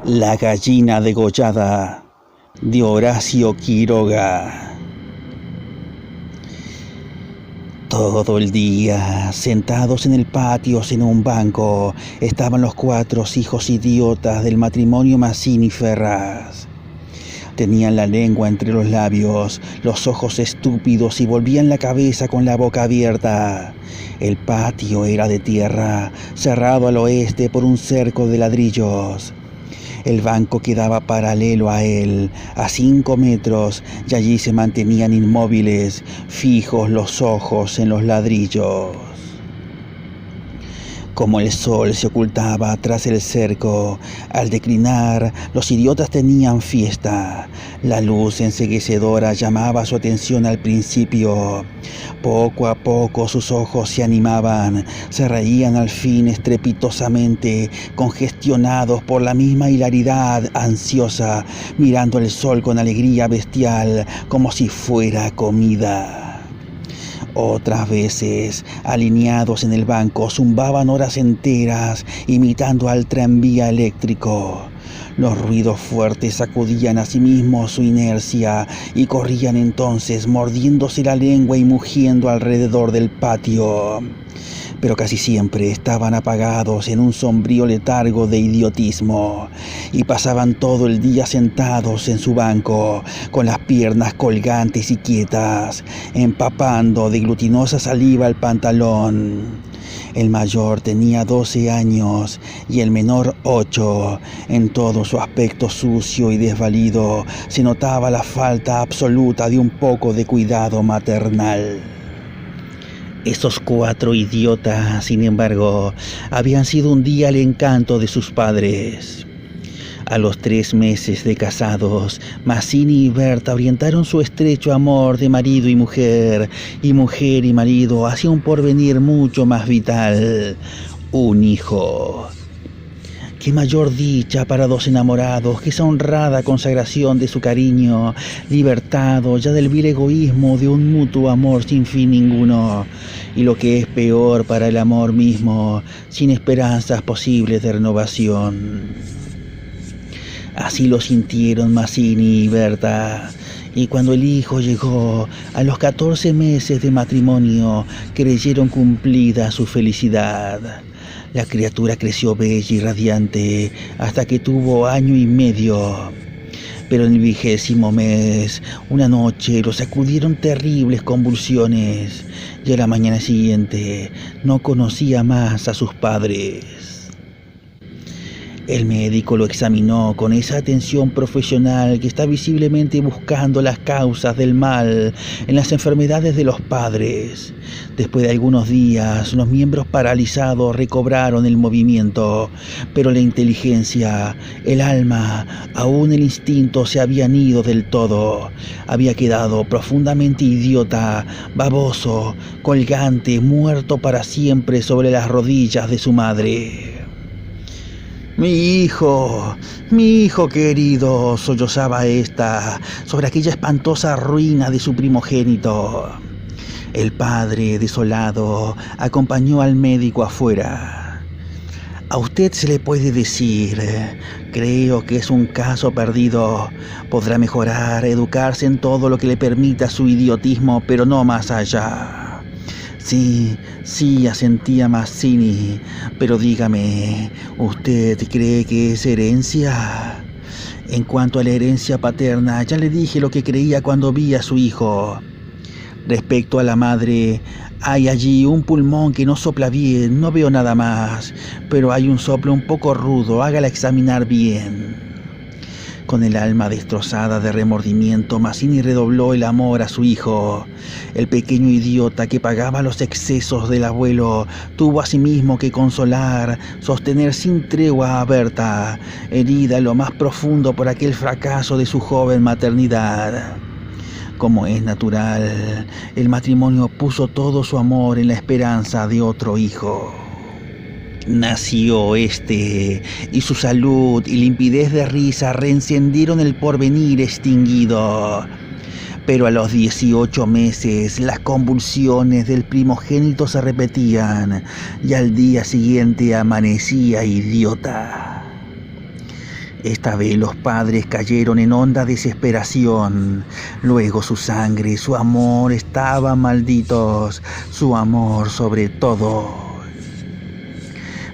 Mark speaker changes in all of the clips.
Speaker 1: La gallina degollada de Horacio Quiroga. Todo el día, sentados en el patio en un banco, estaban los 4 hijos idiotas del matrimonio Mazzini Ferraz. Tenían la lengua entre los labios, los ojos estúpidos y volvían la cabeza con la boca abierta. El patio era de tierra, cerrado al oeste por un cerco de ladrillos. El banco quedaba paralelo a él, a 5 metros, y allí se mantenían inmóviles, fijos los ojos en los ladrillos. Como el sol se ocultaba tras el cerco, al declinar, los idiotas tenían fiesta. La luz enceguecedora llamaba su atención al principio. Poco a poco sus ojos se animaban, se reían al fin estrepitosamente, congestionados por la misma hilaridad ansiosa, mirando el sol con alegría bestial, como si fuera comida. Otras veces, alineados en el banco, zumbaban horas enteras, imitando al tranvía eléctrico. Los ruidos fuertes sacudían a sí mismos su inercia y corrían entonces, mordiéndose la lengua y mugiendo alrededor del patio. Pero casi siempre estaban apagados en un sombrío letargo de idiotismo y pasaban todo el día sentados en su banco, con las piernas colgantes y quietas, empapando de glutinosa saliva el pantalón. El mayor tenía 12 años y el menor 8. En todo su aspecto sucio y desvalido se notaba la falta absoluta de un poco de cuidado maternal. Esos 4 idiotas, sin embargo, habían sido un día el encanto de sus padres. A los 3 meses de casados, Mazzini y Berta orientaron su estrecho amor de marido y mujer y marido hacia un porvenir mucho más vital, un hijo. Qué mayor dicha para 2 enamorados que esa honrada consagración de su cariño, libertado ya del vil egoísmo de un mutuo amor sin fin ninguno, y lo que es peor para el amor mismo, sin esperanzas posibles de renovación. Así lo sintieron Mazzini y Berta, y cuando el hijo llegó a los 14 meses de matrimonio, creyeron cumplida su felicidad. La criatura creció bella y radiante hasta que tuvo 1 año y medio. Pero en el 20º mes, una noche, lo sacudieron terribles convulsiones y a la mañana siguiente no conocía más a sus padres. El médico lo examinó con esa atención profesional que está visiblemente buscando las causas del mal en las enfermedades de los padres. Después de algunos días, los miembros paralizados recobraron el movimiento, pero la inteligencia, el alma, aún el instinto se habían ido del todo. Había quedado profundamente idiota, baboso, colgante, muerto para siempre sobre las rodillas de su madre. Mi hijo querido, sollozaba esta sobre aquella espantosa ruina de su primogénito. El padre, desolado, acompañó al médico afuera. A usted se le puede decir, creo que es un caso perdido. Podrá mejorar, educarse en todo lo que le permita su idiotismo, pero no más allá. Sí, asentía Mazzini, pero dígame, ¿usted cree que es herencia? En cuanto a la herencia paterna, ya le dije lo que creía cuando vi a su hijo. Respecto a la madre, hay allí un pulmón que no sopla bien, no veo nada más, pero hay un soplo un poco rudo, hágala examinar bien. Con el alma destrozada de remordimiento, Mazzini redobló el amor a su hijo. El pequeño idiota que pagaba los excesos del abuelo tuvo asimismo que consolar, sostener sin tregua a Berta, herida en lo más profundo por aquel fracaso de su joven maternidad. Como es natural, el matrimonio puso todo su amor en la esperanza de otro hijo. Nació y su salud y limpidez de risa reencendieron el porvenir extinguido. Pero a los 18 meses las convulsiones del primogénito se repetían y al día siguiente amanecía idiota. Esta vez los padres cayeron en honda desesperación. Luego su sangre, su amor estaban malditos, su amor sobre todo.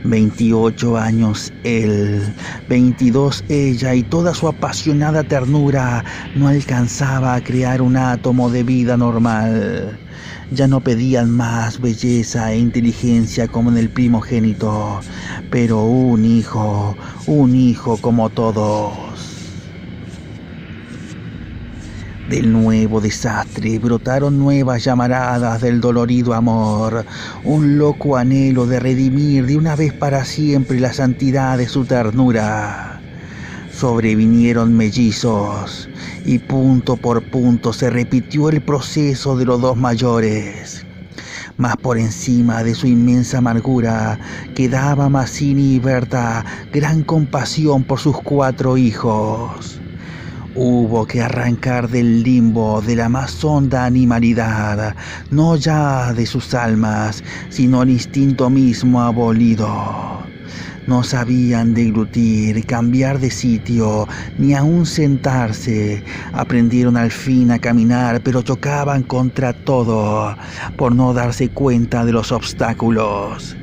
Speaker 1: 28 años él, 22 ella, y toda su apasionada ternura no alcanzaba a crear un átomo de vida normal. Ya no pedían más belleza e inteligencia como en el primogénito, pero un hijo como todos. Del nuevo desastre brotaron nuevas llamaradas del dolorido amor, un loco anhelo de redimir de una vez para siempre la santidad de su ternura. Sobrevinieron mellizos y punto por punto se repitió el proceso de los dos mayores. Mas por encima de su inmensa amargura quedaba Mazzini y Berta gran compasión por sus 4 hijos. Hubo que arrancar del limbo de la más honda animalidad, no ya de sus almas, sino el instinto mismo abolido. No sabían deglutir, cambiar de sitio, ni aún sentarse. Aprendieron al fin a caminar, pero chocaban contra todo, por no darse cuenta de los obstáculos.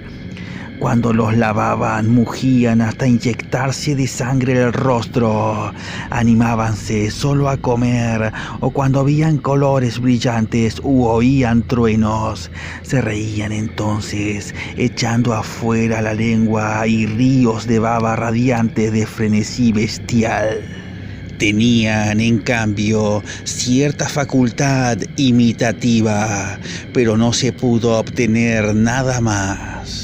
Speaker 1: Cuando los lavaban, mugían hasta inyectarse de sangre el rostro. Animábanse solo a comer, o cuando veían colores brillantes u oían truenos. Se reían entonces, echando afuera la lengua y ríos de baba radiante de frenesí bestial. Tenían, en cambio, cierta facultad imitativa, pero no se pudo obtener nada más.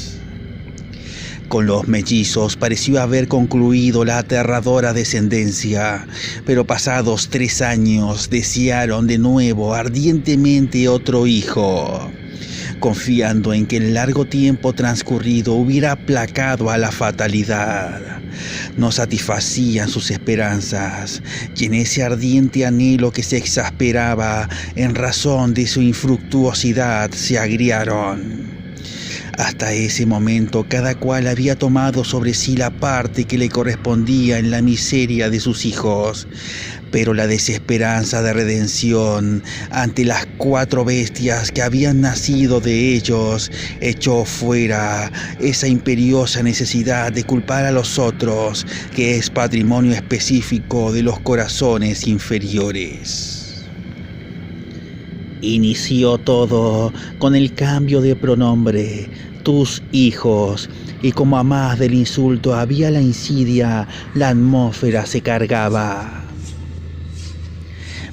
Speaker 1: Con los mellizos pareció haber concluido la aterradora descendencia, pero pasados 3 años desearon de nuevo ardientemente otro hijo, confiando en que el largo tiempo transcurrido hubiera aplacado a la fatalidad. No satisfacían sus esperanzas, y en ese ardiente anhelo que se exasperaba en razón de su infructuosidad se agriaron. Hasta ese momento cada cual había tomado sobre sí la parte que le correspondía en la miseria de sus hijos, pero la desesperanza de redención ante las 4 bestias que habían nacido de ellos echó fuera esa imperiosa necesidad de culpar a los otros, que es patrimonio específico de los corazones inferiores. Inició todo con el cambio de pronombre, tus hijos, y como a más del insulto había la insidia, la atmósfera se cargaba.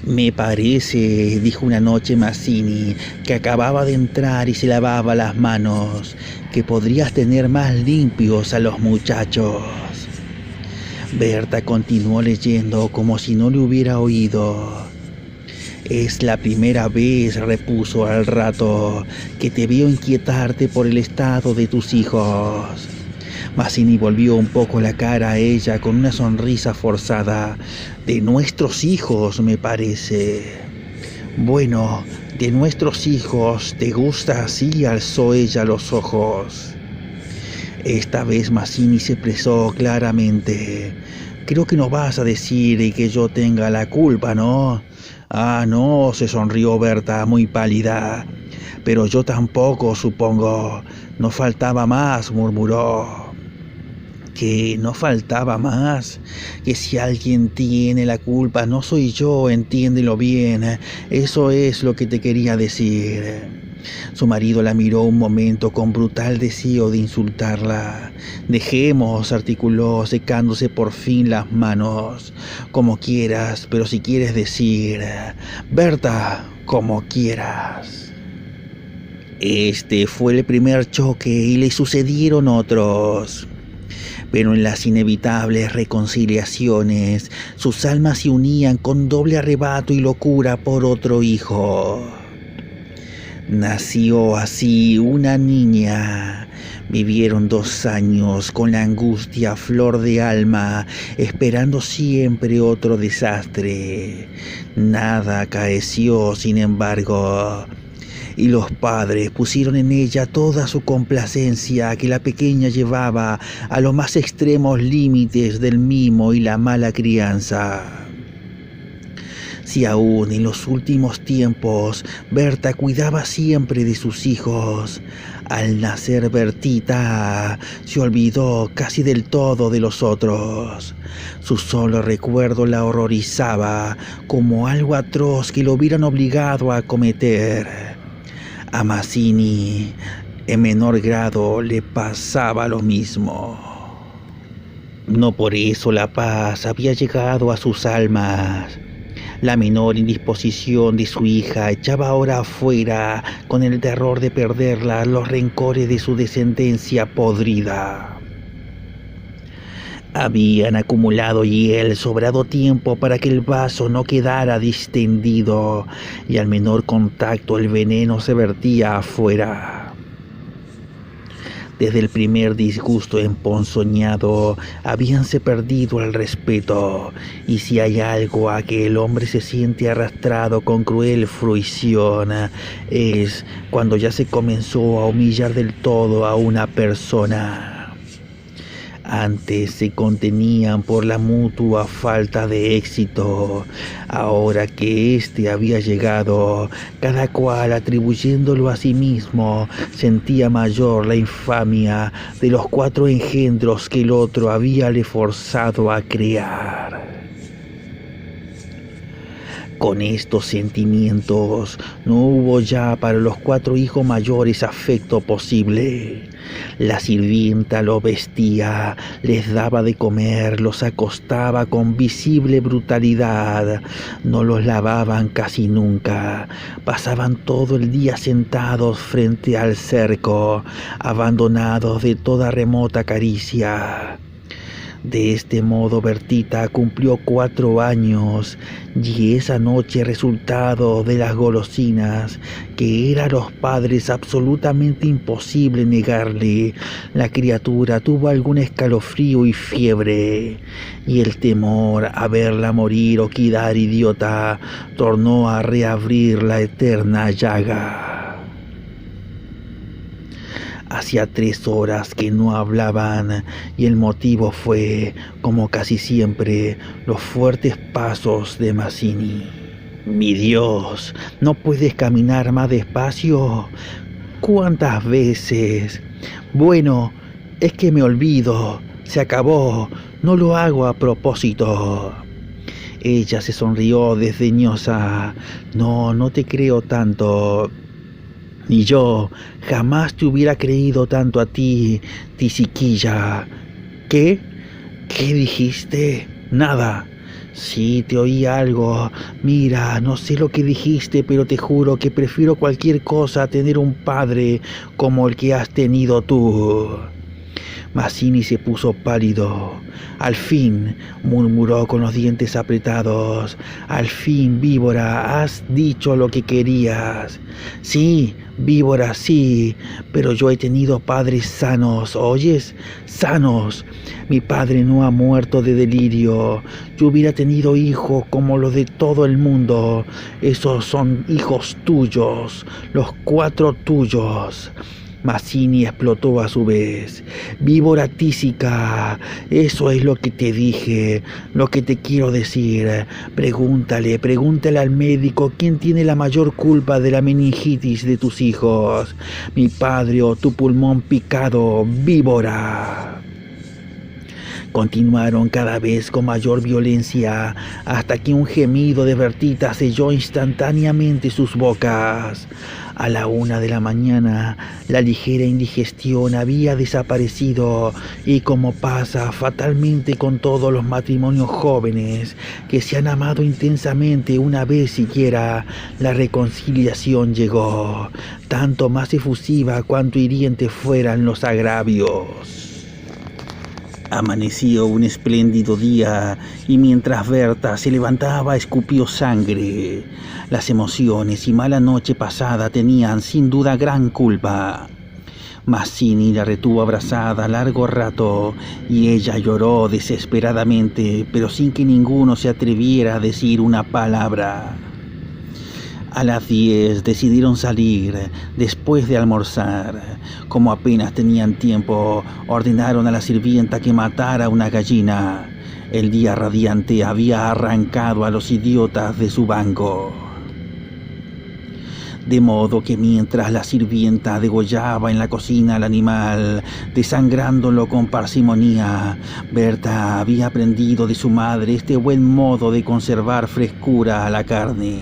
Speaker 1: Me parece, dijo una noche Mazzini, que acababa de entrar y se lavaba las manos, que podrías tener más limpios a los muchachos. Berta continuó leyendo como si no le hubiera oído. Es la primera vez, repuso al rato, que te veo inquietarte por el estado de tus hijos. Mazzini volvió un poco la cara a ella con una sonrisa forzada. De nuestros hijos, me parece. Bueno, de nuestros hijos, ¿te gusta así? Alzó ella los ojos. Esta vez Mazzini se expresó claramente. Creo que no vas a decir que yo tenga la culpa, ¿no? Ah, no, se sonrió Berta, muy pálida. Pero yo tampoco, supongo. No faltaba más, murmuró. ¿Que no faltaba más? Que si alguien tiene la culpa, no soy yo, entiéndelo bien. Eso es lo que te quería decir. Su marido la miró un momento con brutal deseo de insultarla. Dejemos, articuló, secándose por fin las manos. Como quieras, pero si quieres decir, Berta, como quieras. Este fue el primer choque y le sucedieron otros. Pero en las inevitables reconciliaciones, sus almas se unían con doble arrebato y locura por otro hijo. Nació así una niña. Vivieron 2 años con la angustia a flor de alma, esperando siempre otro desastre. Nada acaeció, sin embargo, y los padres pusieron en ella toda su complacencia, que la pequeña llevaba a los más extremos límites del mimo y la mala crianza. Si aún en los últimos tiempos Berta cuidaba siempre de sus hijos, al nacer Bertita se olvidó casi del todo de los otros. Su solo recuerdo la horrorizaba como algo atroz que lo hubieran obligado a cometer. A Mazzini, en menor grado, le pasaba lo mismo. No por eso la paz había llegado a sus almas. La menor indisposición de su hija echaba ahora afuera, con el terror de perderla, los rencores de su descendencia podrida. Habían acumulado y el sobrado tiempo para que el vaso no quedara distendido, y al menor contacto el veneno se vertía afuera. Desde el primer disgusto emponzoñado habíanse perdido el respeto, y si hay algo a que el hombre se siente arrastrado con cruel fruición, es cuando ya se comenzó a humillar del todo a una persona. Antes se contenían por la mutua falta de éxito. Ahora que éste había llegado, cada cual atribuyéndolo a sí mismo, sentía mayor la infamia de los 4 engendros que el otro habíale forzado a crear. Con estos sentimientos no hubo ya para los 4 hijos mayores afecto posible. La sirvienta los vestía, les daba de comer, los acostaba con visible brutalidad, no los lavaban casi nunca, pasaban todo el día sentados frente al cerco, abandonados de toda remota caricia. De este modo Bertita cumplió 4 años, y esa noche, resultado de las golosinas que era a los padres absolutamente imposible negarle, la criatura tuvo algún escalofrío y fiebre, y el temor a verla morir o quedar idiota tornó a reabrir la eterna llaga. Hacía 3 horas que no hablaban, y el motivo fue, como casi siempre, los fuertes pasos de Mazzini. ¡Mi Dios! ¿No puedes caminar más despacio? ¿Cuántas veces? Bueno, es que me olvido. Se acabó. No lo hago a propósito. Ella se sonrió desdeñosa. No te creo tanto. Ni yo jamás te hubiera creído tanto a ti, tisiquilla. ¿Qué? ¿Qué dijiste? Nada. Sí, te oí algo. Mira, no sé lo que dijiste, pero te juro que prefiero cualquier cosa a tener un padre como el que has tenido tú. Mazzini se puso pálido. Al fin, murmuró con los dientes apretados. Al fin, víbora, has dicho lo que querías. Sí, víbora, sí, pero yo he tenido padres sanos, ¿oyes? Sanos. Mi padre no ha muerto de delirio. Yo hubiera tenido hijos como los de todo el mundo. Esos son hijos tuyos, los 4 tuyos. Mazzini explotó a su vez. Víbora tísica, eso es lo que te dije, lo que te quiero decir. Pregúntale al médico quién tiene la mayor culpa de la meningitis de tus hijos, mi padre o tu pulmón picado, víbora. Continuaron cada vez con mayor violencia, hasta que un gemido de Bertita selló instantáneamente sus bocas. A la 1 de la mañana, la ligera indigestión había desaparecido, y como pasa fatalmente con todos los matrimonios jóvenes que se han amado intensamente una vez siquiera, la reconciliación llegó, tanto más efusiva cuanto hirientes fueran los agravios. Amaneció un espléndido día, y mientras Berta se levantaba escupió sangre. Las emociones y mala noche pasada tenían sin duda gran culpa. Mazzini la retuvo abrazada largo rato, y ella lloró desesperadamente, pero sin que ninguno se atreviera a decir una palabra. A las 10 decidieron salir después de almorzar. Como apenas tenían tiempo, ordenaron a la sirvienta que matara una gallina. El día radiante había arrancado a los idiotas de su banco. De modo que mientras la sirvienta degollaba en la cocina al animal, desangrándolo con parsimonía, Berta había aprendido de su madre este buen modo de conservar frescura a la carne.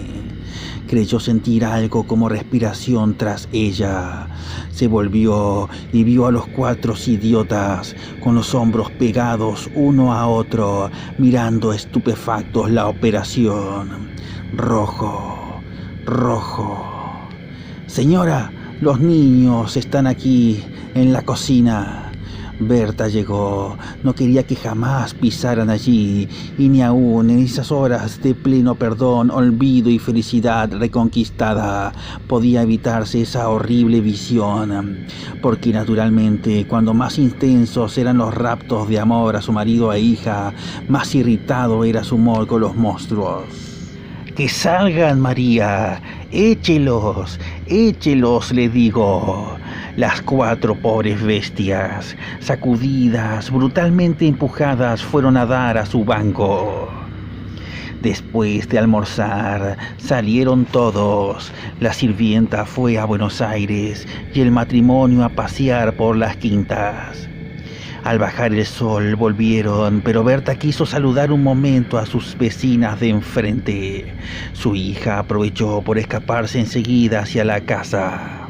Speaker 1: Creyó sentir algo como respiración tras ella. Se volvió y vio a los 4 idiotas con los hombros pegados uno a otro, mirando estupefactos la operación. Rojo, rojo. Señora, los niños están aquí en la cocina. Berta llegó, no quería que jamás pisaran allí, y ni aún en esas horas de pleno perdón, olvido y felicidad reconquistada podía evitarse esa horrible visión, porque naturalmente cuando más intensos eran los raptos de amor a su marido e hija, más irritado era su humor con los monstruos. ¡Que salgan, María! ¡Échelos! ¡Échelos!, le digo. Las 4 pobres bestias, sacudidas, brutalmente empujadas, fueron a dar a su banco. Después de almorzar, salieron todos. La sirvienta fue a Buenos Aires y el matrimonio a pasear por las quintas. Al bajar el sol volvieron, pero Berta quiso saludar un momento a sus vecinas de enfrente. Su hija aprovechó por escaparse enseguida hacia la casa.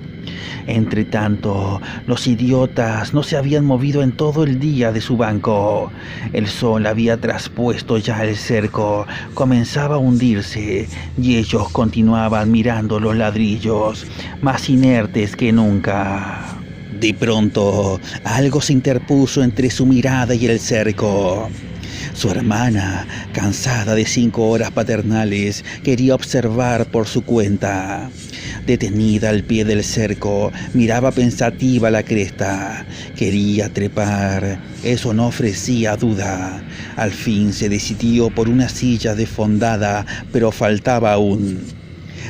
Speaker 1: Entretanto, los idiotas no se habían movido en todo el día de su banco. El sol había traspuesto ya el cerco, comenzaba a hundirse, y ellos continuaban mirando los ladrillos, más inertes que nunca. De pronto, algo se interpuso entre su mirada y el cerco. Su hermana, cansada de 5 horas paternales, quería observar por su cuenta. Detenida al pie del cerco, miraba pensativa la cresta. Quería trepar, eso no ofrecía duda. Al fin se decidió por una silla desfondada, pero faltaba aún.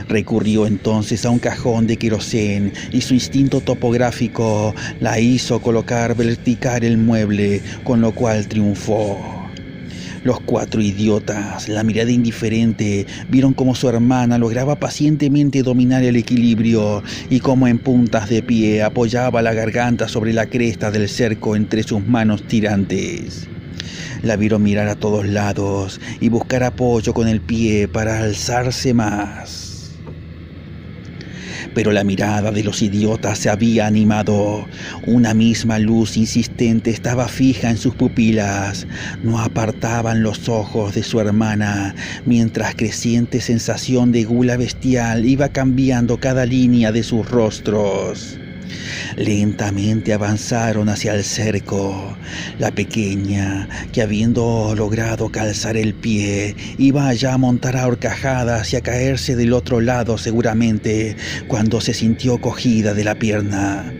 Speaker 1: Recurrió entonces a un cajón de querosén y su instinto topográfico la hizo colocar vertical el mueble, con lo cual triunfó. Los 4 idiotas, la mirada indiferente, vieron cómo su hermana lograba pacientemente dominar el equilibrio y cómo en puntas de pie apoyaba la garganta sobre la cresta del cerco entre sus manos tirantes. La vieron mirar a todos lados y buscar apoyo con el pie para alzarse más. Pero la mirada de los idiotas se había animado. Una misma luz insistente estaba fija en sus pupilas. No apartaban los ojos de su hermana, mientras creciente sensación de gula bestial iba cambiando cada línea de sus rostros. Lentamente avanzaron hacia el cerco. La pequeña, que habiendo logrado calzar el pie, iba allá a montar a horcajadas y a caerse del otro lado seguramente, cuando se sintió cogida de la pierna.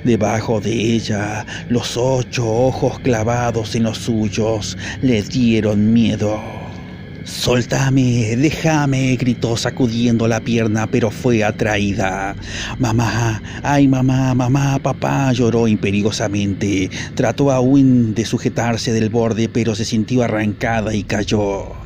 Speaker 1: Debajo de ella, los 8 ojos clavados en los suyos le dieron miedo. «Soltame, déjame», gritó sacudiendo la pierna, pero fue atraída. «Mamá, ay mamá, mamá, papá», lloró imperiosamente. Trató aún de sujetarse del borde, pero se sintió arrancada y cayó.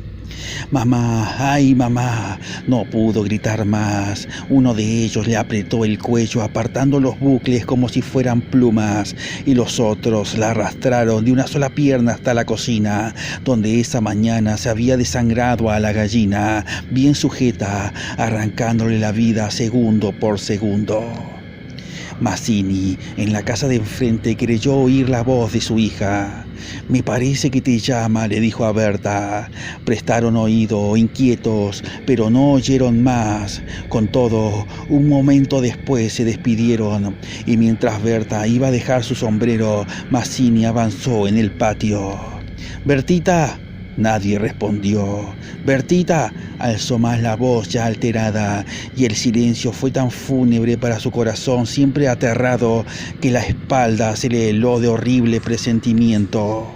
Speaker 1: «Mamá, ay mamá», no pudo gritar más. Uno de ellos le apretó el cuello, apartando los bucles como si fueran plumas, y los otros la arrastraron de una sola pierna hasta la cocina, donde esa mañana se había desangrado a la gallina, bien sujeta, arrancándole la vida segundo por segundo. Mazzini, en la casa de enfrente, creyó oír la voz de su hija. «Me parece que te llama», le dijo a Berta. Prestaron oído, inquietos, pero no oyeron más. Con todo, un momento después se despidieron, y mientras Berta iba a dejar su sombrero, Mazzini avanzó en el patio. «Bertita». Nadie respondió. «Bertita», alzó más la voz ya alterada, y el silencio fue tan fúnebre para su corazón siempre aterrado que la espalda se le heló de horrible presentimiento.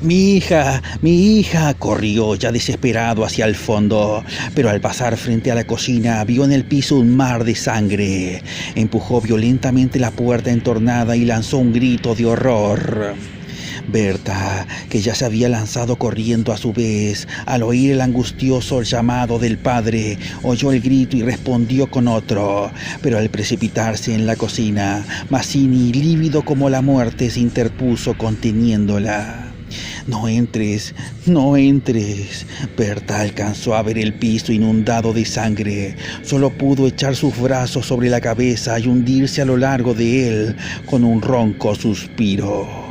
Speaker 1: Mi hija, corrió ya desesperado hacia el fondo, pero al pasar frente a la cocina vio en el piso un mar de sangre. Empujó violentamente la puerta entornada y lanzó un grito de horror. Berta, que ya se había lanzado corriendo a su vez, al oír el angustioso llamado del padre, oyó el grito y respondió con otro, pero al precipitarse en la cocina, Mazzini, lívido como la muerte, se interpuso conteniéndola. No entres, no entres. Berta alcanzó a ver el piso inundado de sangre. Solo pudo echar sus brazos sobre la cabeza y hundirse a lo largo de él con un ronco suspiro.